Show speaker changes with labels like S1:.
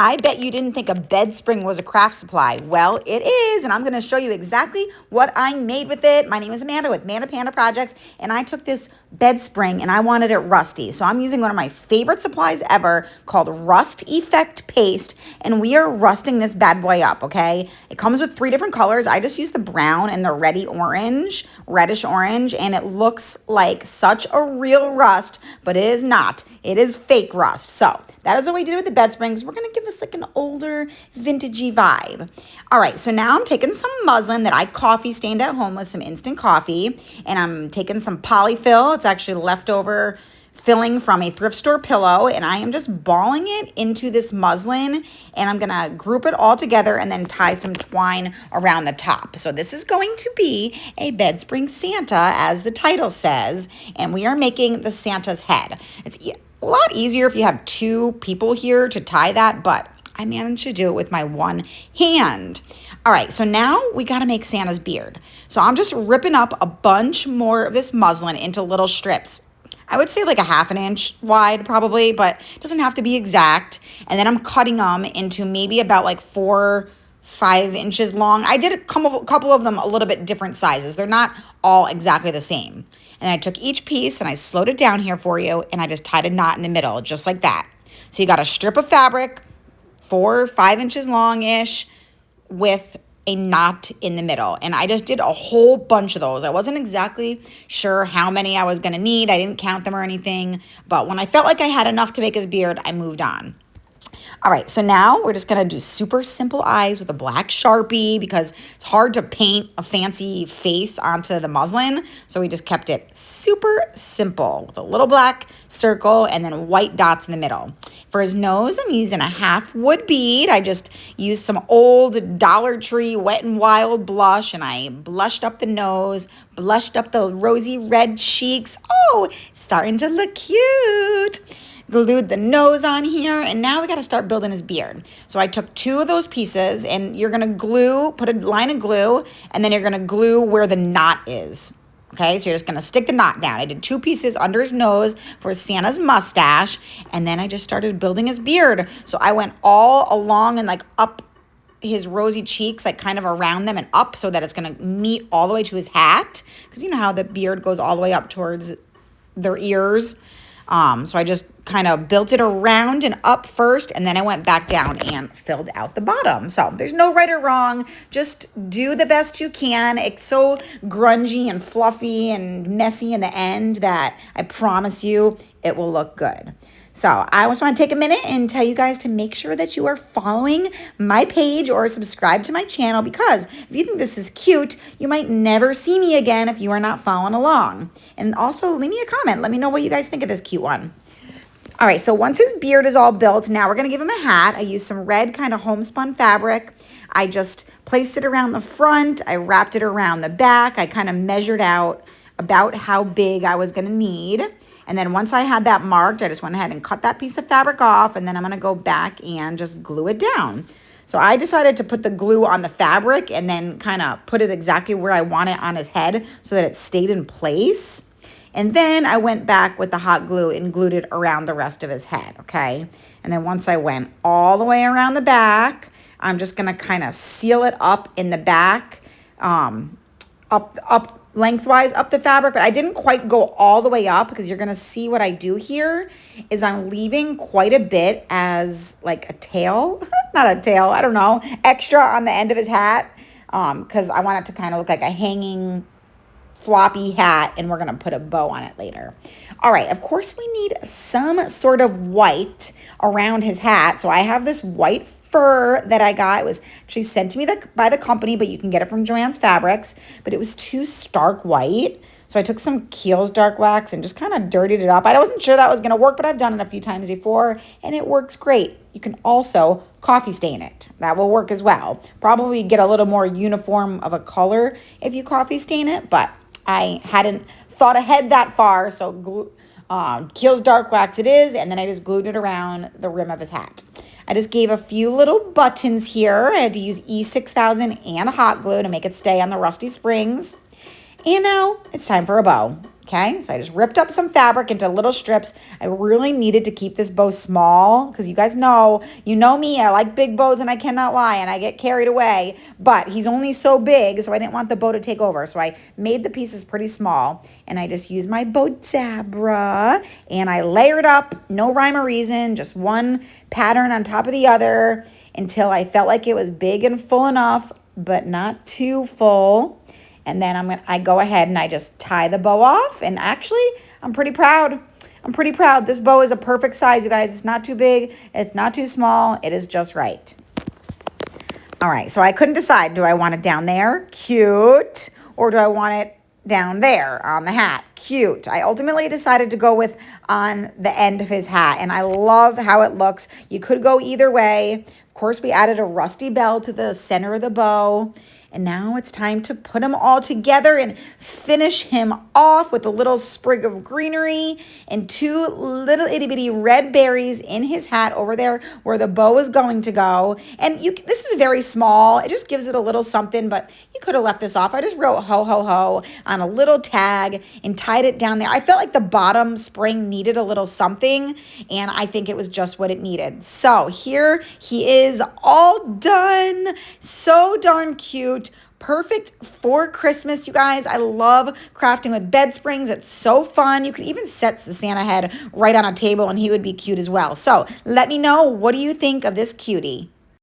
S1: I bet you didn't think a Bedspring was a craft supply. Well, it is, and I'm going to show you exactly what I made with it. My name is Amanda with Amanda Panda Projects, and I took this Bedspring and I wanted it rusty. So I'm using one of my favorite supplies ever called Rust Effect Paste, and we are rusting this bad boy up, okay? It comes with 3 different colors. I just used the brown and the reddish orange, and it looks like such a real rust, but it is not. It is fake rust. So that is what we did with the Bedsprings. We're going to give this like an older, vintagey vibe. All right, so now I'm taking some muslin that I coffee stained at home with some instant coffee, and I'm taking some polyfill. It's actually leftover filling from a thrift store pillow, and I am just balling it into this muslin, and I'm going to group it all together and then tie some twine around the top. So this is going to be a Bedspring Santa, as the title says, and we are making the Santa's head. It's a lot easier if you have 2 people here to tie that, but I managed to do it with my one hand. All right, so now we got to make Santa's beard. So I'm just ripping up a bunch more of this muslin into little strips. I would say like a 1/2 inch wide probably, but it doesn't have to be exact. And then I'm cutting them into maybe about like 4-5 inches long. I did a couple of them a little bit different sizes. They're not all exactly the same. And I took each piece and I slowed it down here for you, and I just tied a knot in the middle, just like that. So you got a strip of fabric, 4 or 5 inches long-ish, with a knot in the middle. And I just did a whole bunch of those. I wasn't exactly sure how many I was going to need. I didn't count them or anything. But when I felt like I had enough to make his beard, I moved on. All right, so now we're just going to do super simple eyes with a black Sharpie because it's hard to paint a fancy face onto the muslin. So we just kept it super simple with a little black circle and then white dots in the middle. For his nose, I'm using a 1/2 wood bead. I just used some old Dollar Tree Wet n Wild blush, and I blushed up the nose, blushed up the rosy red cheeks. Oh, starting to look cute. Glued the nose on here, and now we got to start building his beard. So I took 2 of those pieces, and you're going to put a line of glue, and then you're going to glue where the knot is. Okay, so you're just going to stick the knot down. I did 2 pieces under his nose for Santa's mustache, and then I just started building his beard. So I went all along and like up his rosy cheeks, like kind of around them and up, so that it's going to meet all the way to his hat, because you know how the beard goes all the way up towards their ears. So I just kind of built it around and up first, and then I went back down and filled out the bottom. So there's no right or wrong. Just do the best you can. It's so grungy and fluffy and messy in the end that I promise you it will look good. So I just want to take a minute and tell you guys to make sure that you are following my page or subscribe to my channel, because if you think this is cute, you might never see me again if you are not following along. And also leave me a comment. Let me know what you guys think of this cute one. All right, so once his beard is all built, now we're going to give him a hat. I used some red kind of homespun fabric. I just placed it around the front. I wrapped it around the back. I kind of measured out about how big I was going to need. And then once I had that marked, I just went ahead and cut that piece of fabric off, and then I'm going to go back and just glue it down. So I decided to put the glue on the fabric and then kind of put it exactly where I want it on his head so that it stayed in place. And then I went back with the hot glue and glued it around the rest of his head, okay? And then once I went all the way around the back, I'm just going to kind of seal it up in the back, up lengthwise up the fabric, but I didn't quite go all the way up, because you're going to see what I do here is I'm leaving quite a bit as like a tail, not a tail, I don't know, extra on the end of his hat, because I want it to kind of look like a hanging floppy hat, and we're going to put a bow on it later. All right, of course we need some sort of white around his hat. So I have this white fur that I got. It was actually sent to me by the company, but you can get it from Joann's Fabrics, but it was too stark white. So I took some Kiehl's dark wax and just kind of dirtied it up. I wasn't sure that was going to work, but I've done it a few times before, and it works great. You can also coffee stain it. That will work as well. Probably get a little more uniform of a color if you coffee stain it, but I hadn't thought ahead that far, so Kiehl's dark wax it is, and then I just glued it around the rim of his hat. I just gave a few little buttons here. I had to use E6000 and hot glue to make it stay on the rusty springs. And now it's time for a bow. Okay, so I just ripped up some fabric into little strips. I really needed to keep this bow small because you guys know, you know me, I like big bows and I cannot lie and I get carried away, but he's only so big, so I didn't want the bow to take over. So I made the pieces pretty small and I just used my bow Zabra and I layered up, no rhyme or reason, just one pattern on top of the other until I felt like it was big and full enough, but not too full. And then I go ahead and I just tie the bow off. And actually, I'm pretty proud. I'm pretty proud. This bow is a perfect size, you guys. It's not too big. It's not too small. It is just right. All right, so I couldn't decide. Do I want it down there? Cute. Or do I want it down there on the hat? Cute. I ultimately decided to go with on the end of his hat. And I love how it looks. You could go either way. Of course, we added a rusty bell to the center of the bow. And now it's time to put them all together and finish him off with a little sprig of greenery and two little itty bitty red berries in his hat over there where the bow is going to go. And this is very small. It just gives it a little something, but you could have left this off. I just wrote ho, ho, ho on a little tag and tied it down there. I felt like the bottom spring needed a little something, and I think it was just what it needed. So here he is all done. So darn cute. Perfect for Christmas, you guys. I love crafting with Bedsprings. It's so fun. You could even set the Santa head right on a table and he would be cute as well. So let me know, what do you think of this cutie?